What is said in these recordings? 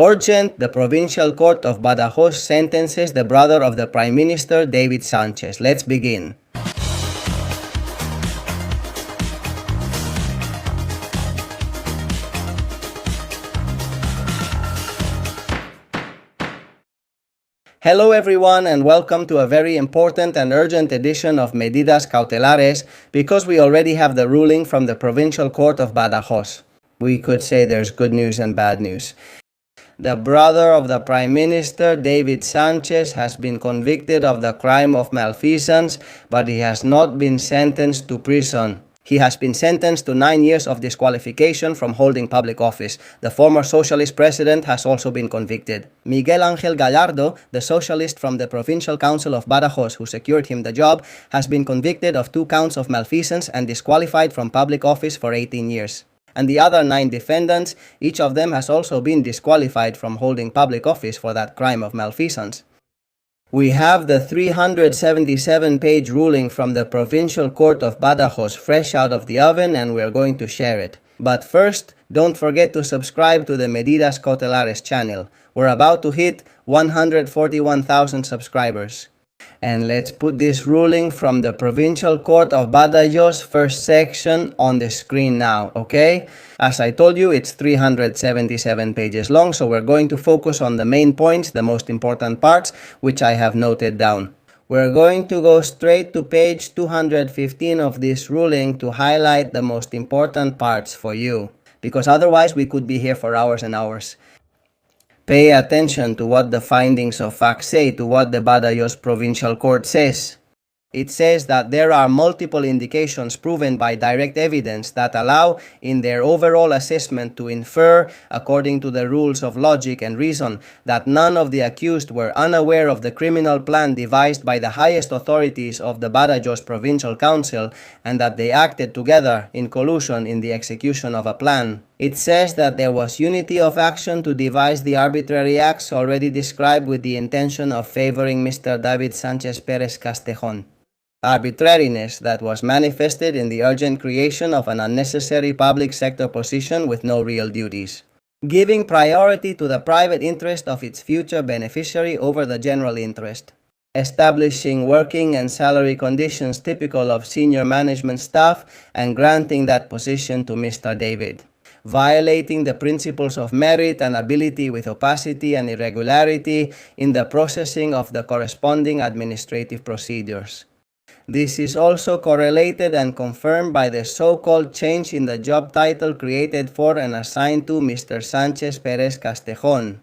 Urgent, the Provincial Court of Badajoz sentences the brother of the Prime Minister, David Sanchez. Let's begin. Hello everyone and welcome to a very important and urgent edition of Medidas Cautelares because we already have the ruling from the Provincial Court of Badajoz. We could say there's good news and bad news. The brother of the Prime Minister, David Sanchez, has been convicted of the crime of malfeasance, but he has not been sentenced to prison. He has been sentenced to 9 years of disqualification from holding public office. The former socialist president has also been convicted. Miguel Ángel Gallardo, the socialist from the Provincial Council of Badajoz who secured him the job, has been convicted of 2 counts of malfeasance and disqualified from public office for 18 years. And the other 9 defendants, each of them has also been disqualified from holding public office for that crime of malfeasance. We have the 377-page ruling from the Provincial Court of Badajoz fresh out of the oven and we're going to share it. But first, don't forget to subscribe to the Medidas Cautelares channel. We're about to hit 141,000 subscribers. And let's put this ruling from the Provincial Court of Badajoz first section on the screen now, okay? As I told you, it's 377 pages long, so we're going to focus on the main points, the most important parts, which I have noted down. We're going to go straight to page 215 of this ruling to highlight the most important parts for you, because otherwise we could be here for hours and hours. Pay attention to what the findings of fact say, to what the Badajoz Provincial Court says. It says that there are multiple indications proven by direct evidence that allow, in their overall assessment, to infer, according to the rules of logic and reason, that none of the accused were unaware of the criminal plan devised by the highest authorities of the Badajoz Provincial Council and that they acted together in collusion in the execution of a plan. It says that there was unity of action to devise the arbitrary acts already described with the intention of favoring Mr. David Sanchez Perez Castejon. Arbitrariness that was manifested in the urgent creation of an unnecessary public sector position with no real duties. Giving priority to the private interest of its future beneficiary over the general interest. Establishing working and salary conditions typical of senior management staff and granting that position to Mr. David. Violating the principles of merit and ability with opacity and irregularity in the processing of the corresponding administrative procedures. This is also correlated and confirmed by the so-called change in the job title created for and assigned to Mr. Sanchez Perez Castejon,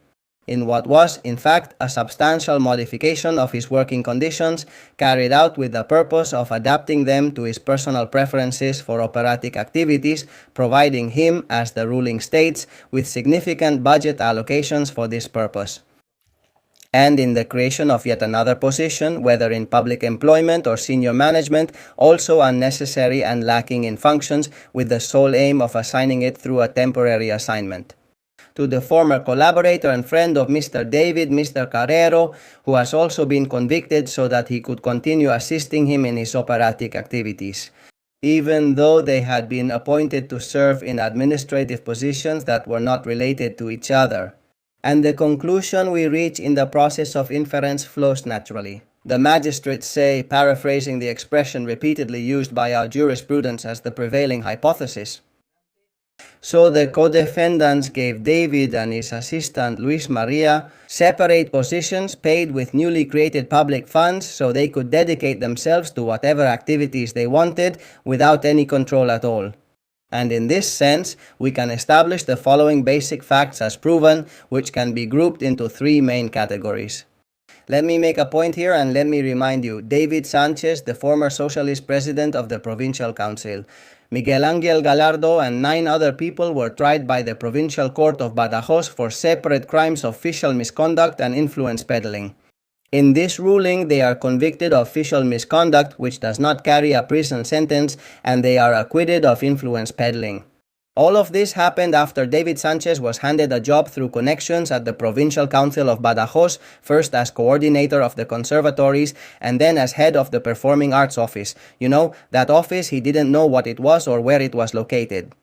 in what was, in fact, a substantial modification of his working conditions carried out with the purpose of adapting them to his personal preferences for operatic activities, providing him, as the ruling states, with significant budget allocations for this purpose. And in the creation of yet another position, whether in public employment or senior management, also unnecessary and lacking in functions, with the sole aim of assigning it through a temporary assignment. To the former collaborator and friend of Mr. David, Mr. Carrero, who has also been convicted so that he could continue assisting him in his operatic activities, even though they had been appointed to serve in administrative positions that were not related to each other. And the conclusion we reach in the process of inference flows naturally. The magistrates say, paraphrasing the expression repeatedly used by our jurisprudence as the prevailing hypothesis. So the co-defendants gave David and his assistant Luis Maria separate positions paid with newly created public funds so they could dedicate themselves to whatever activities they wanted without any control at all. And in this sense, we can establish the following basic facts as proven, which can be grouped into 3 main categories. Let me make a point here and let me remind you, David Sanchez, the former socialist president of the Provincial Council, Miguel Ángel Gallardo and 9 other people were tried by the Provincial Court of Badajoz for separate crimes of official misconduct and influence peddling. In this ruling, they are convicted of official misconduct, which does not carry a prison sentence, and they are acquitted of influence peddling. All of this happened after David Sanchez was handed a job through connections at the Provincial Council of Badajoz, first as coordinator of the conservatories and then as head of the Performing Arts Office. You know, that office he didn't know what it was or where it was located.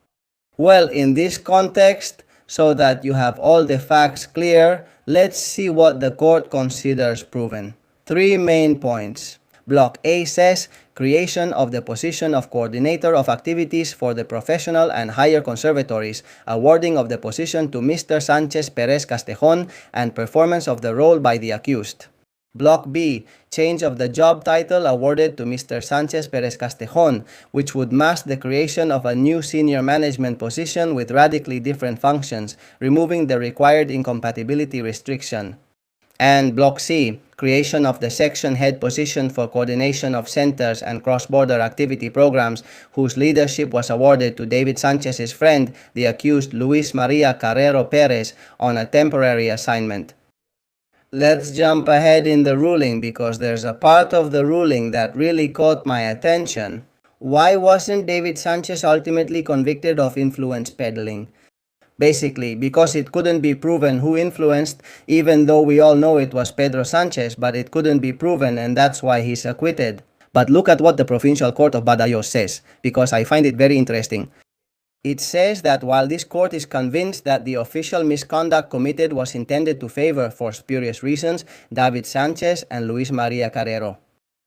Well, in this context, So that you have all the facts clear, let's see what the court considers proven. 3 main points. Block A says, creation of the position of coordinator of activities for the professional and higher conservatories, awarding of the position to Mr. Sanchez Perez Castejon, and performance of the role by the accused. Block B, change of the job title awarded to Mr. Sanchez Perez Castejon, which would mask the creation of a new senior management position with radically different functions, removing the required incompatibility restriction. And Block C, creation of the section head position for coordination of centers and cross-border activity programs, whose leadership was awarded to David Sanchez's friend, the accused Luis Maria Carrero Perez, on a temporary assignment. Let's jump ahead in the ruling because there's a part of the ruling that really caught my attention. Why wasn't David Sanchez ultimately convicted of influence peddling? Basically, because it couldn't be proven who influenced, even though we all know it was Pedro Sánchez, but it couldn't be proven and that's why he's acquitted. But look at what the Provincial Court of Badajoz says, because I find it very interesting. It says that while this court is convinced that the official misconduct committed was intended to favor, for spurious reasons, David Sanchez and Luis Maria Carrero,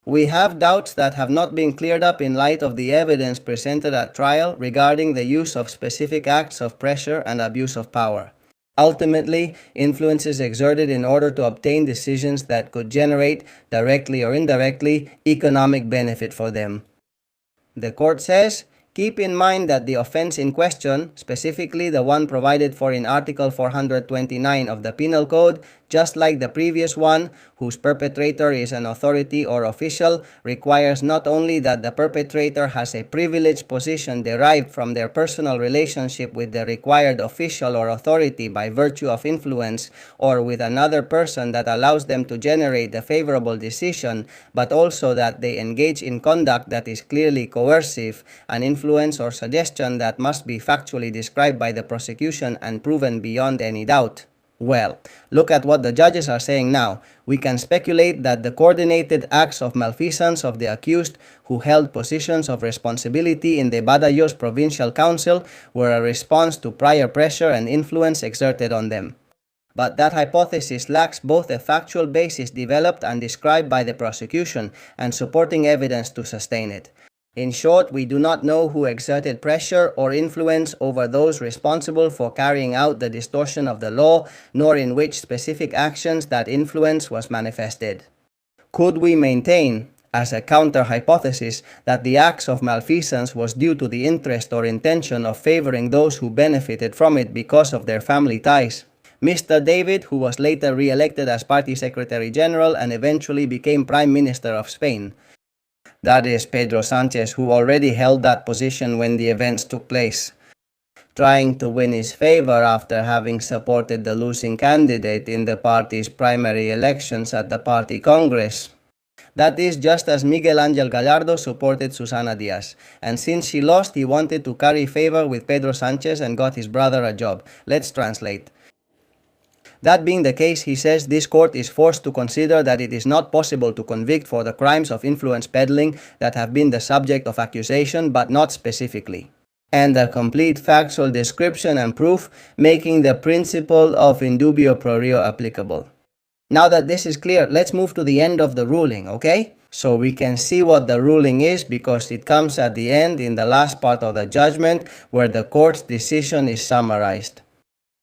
we have doubts that have not been cleared up in light of the evidence presented at trial regarding the use of specific acts of pressure and abuse of power. Ultimately, influences exerted in order to obtain decisions that could generate, directly or indirectly, economic benefit for them. The court says, keep in mind that the offense in question, specifically the one provided for in Article 429 of the Penal Code, just like the previous one, whose perpetrator is an authority or official, requires not only that the perpetrator has a privileged position derived from their personal relationship with the required official or authority by virtue of influence or with another person that allows them to generate the favorable decision, but also that they engage in conduct that is clearly coercive, an influence or suggestion that must be factually described by the prosecution and proven beyond any doubt. Well, look at what the judges are saying now. We can speculate that the coordinated acts of malfeasance of the accused who held positions of responsibility in the Badajoz Provincial Council were a response to prior pressure and influence exerted on them. But that hypothesis lacks both a factual basis developed and described by the prosecution and supporting evidence to sustain it. In short, we do not know who exerted pressure or influence over those responsible for carrying out the distortion of the law, nor in which specific actions that influence was manifested. Could we maintain, as a counter-hypothesis, that the acts of malfeasance was due to the interest or intention of favoring those who benefited from it because of their family ties? Mr. David, who was later re-elected as Party Secretary General and eventually became Prime Minister of Spain. That is Pedro Sánchez, who already held that position when the events took place, trying to win his favor after having supported the losing candidate in the party's primary elections at the party congress. That is just as Miguel Ángel Gallardo supported Susana Díaz, and since she lost, he wanted to curry favor with Pedro Sánchez and got his brother a job. Let's translate. That being the case, he says this court is forced to consider that it is not possible to convict for the crimes of influence peddling that have been the subject of accusation, but not specifically. And a complete factual description and proof, making the principle of in dubio pro reo applicable. Now that this is clear, let's move to the end of the ruling, okay? So we can see what the ruling is because it comes at the end in the last part of the judgment where the court's decision is summarized.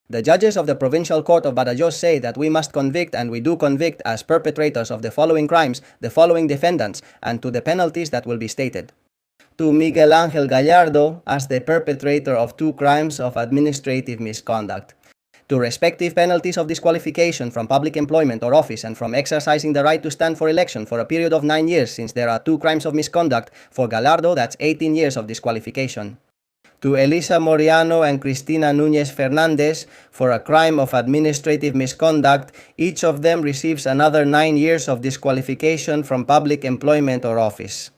The judges of the Provincial Court of Badajoz say that we must convict, and we do convict, as perpetrators of the following crimes, the following defendants, and to the penalties that will be stated. To Miguel Ángel Gallardo, as the perpetrator of 2 crimes of administrative misconduct. To respective penalties of disqualification from public employment or office and from exercising the right to stand for election for a period of 9 years, since there are 2 crimes of misconduct. For Gallardo, that's 18 years of disqualification. To Elisa Moriano and Cristina Núñez Fernández for a crime of administrative misconduct, each of them receives another 9 years of disqualification from public employment or office.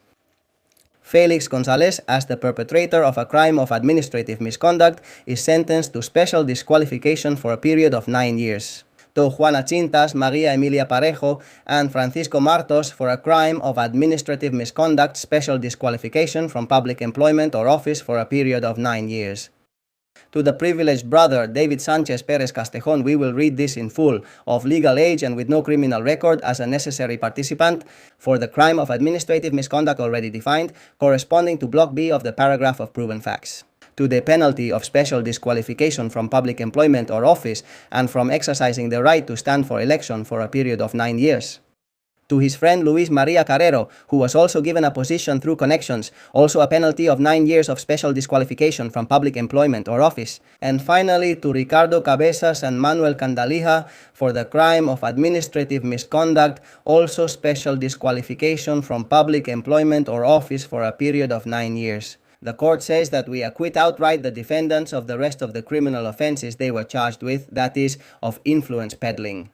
Felix González, as the perpetrator of a crime of administrative misconduct, is sentenced to special disqualification for a period of 9 years. To Juana Chintas, María Emilia Parejo, and Francisco Martos for a crime of administrative misconduct, special disqualification from public employment or office for a period of 9 years. To the privileged brother, David Sanchez Perez Castejon, we will read this in full, of legal age and with no criminal record as a necessary participant for the crime of administrative misconduct already defined, corresponding to Block B of the paragraph of proven facts. To the penalty of special disqualification from public employment or office and from exercising the right to stand for election for a period of 9 years. To his friend Luis Maria Carrero, who was also given a position through connections, also a penalty of 9 years of special disqualification from public employment or office. And finally, to Ricardo Cabezas and Manuel Candalija for the crime of administrative misconduct, also special disqualification from public employment or office for a period of 9 years. The court says that we acquit outright the defendants of the rest of the criminal offenses they were charged with, that is, of influence peddling.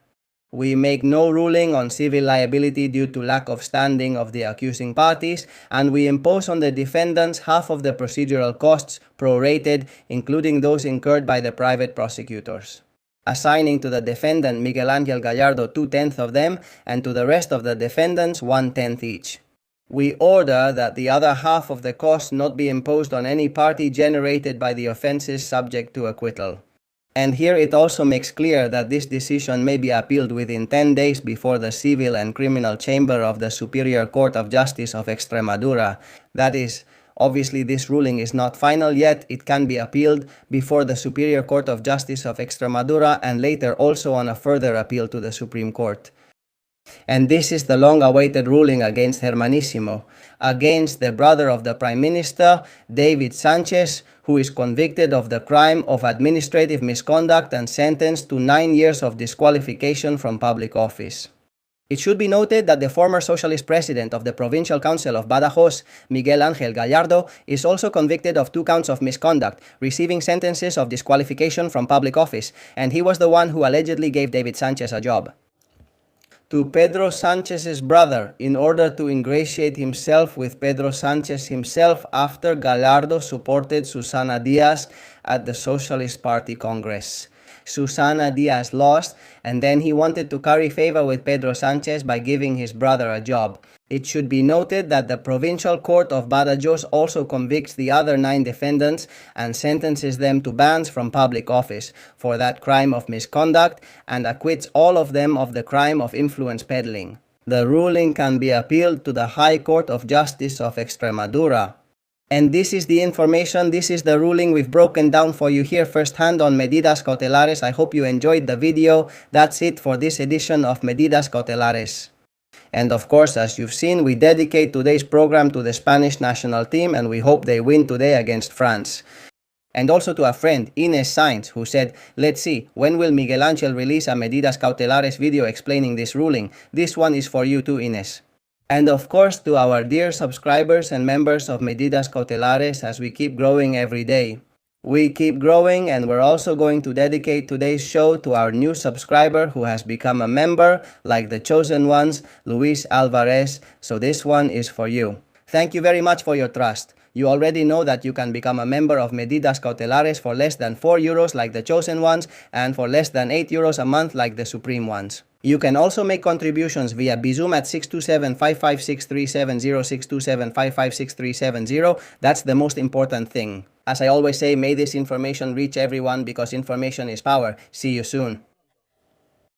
We make no ruling on civil liability due to lack of standing of the accusing parties, and we impose on the defendants half of the procedural costs prorated, including those incurred by the private prosecutors, assigning to the defendant Miguel Ángel Gallardo 2/10 of them, and to the rest of the defendants 1/10 each. We order that the other half of the costs not be imposed on any party generated by the offenses subject to acquittal. And here it also makes clear that this decision may be appealed within 10 days before the Civil and Criminal Chamber of the Superior Court of Justice of Extremadura. That is, obviously this ruling is not final yet. It can be appealed before the Superior Court of Justice of Extremadura and later also on a further appeal to the Supreme Court. And this is the long-awaited ruling against Hermanissimo, against the brother of the Prime Minister, David Sanchez, who is convicted of the crime of administrative misconduct and sentenced to 9 years of disqualification from public office. It should be noted that the former socialist president of the Provincial Council of Badajoz, Miguel Ángel Gallardo, is also convicted of 2 counts of misconduct, receiving sentences of disqualification from public office, and he was the one who allegedly gave David Sanchez a job. To Pedro Sanchez's brother, in order to ingratiate himself with Pedro Sánchez himself after Gallardo supported Susana Díaz at the Socialist Party Congress. Susana Díaz lost, and then he wanted to curry favor with Pedro Sánchez by giving his brother a job. It should be noted that the Provincial Court of Badajoz also convicts the other 9 defendants and sentences them to bans from public office for that crime of misconduct and acquits all of them of the crime of influence peddling. The ruling can be appealed to the High Court of Justice of Extremadura. And this is the information, this is the ruling we've broken down for you here firsthand on Medidas Cautelares. I hope you enjoyed the video. That's it for this edition of Medidas Cautelares. And of course, as you've seen, we dedicate today's program to the Spanish national team, and we hope they win today against France. And also to a friend, Ines Sainz, who said, "Let's see, when will Miguel Ángel release a Medidas Cautelares video explaining this ruling?" This one is for you too, Ines. And of course, to our dear subscribers and members of Medidas Cautelares, as we keep growing every day. We keep growing, and we're also going to dedicate today's show to our new subscriber who has become a member, like the chosen ones, Luis Alvarez. So this one is for you. Thank you very much for your trust. You already know that you can become a member of Medidas Cautelares for less than 4 euros like the chosen ones, and for less than 8 euros a month like the supreme ones. You can also make contributions via Bizum at 627-556-370, 627-556-370. That's the most important thing. As I always say, may this information reach everyone because information is power. See you soon.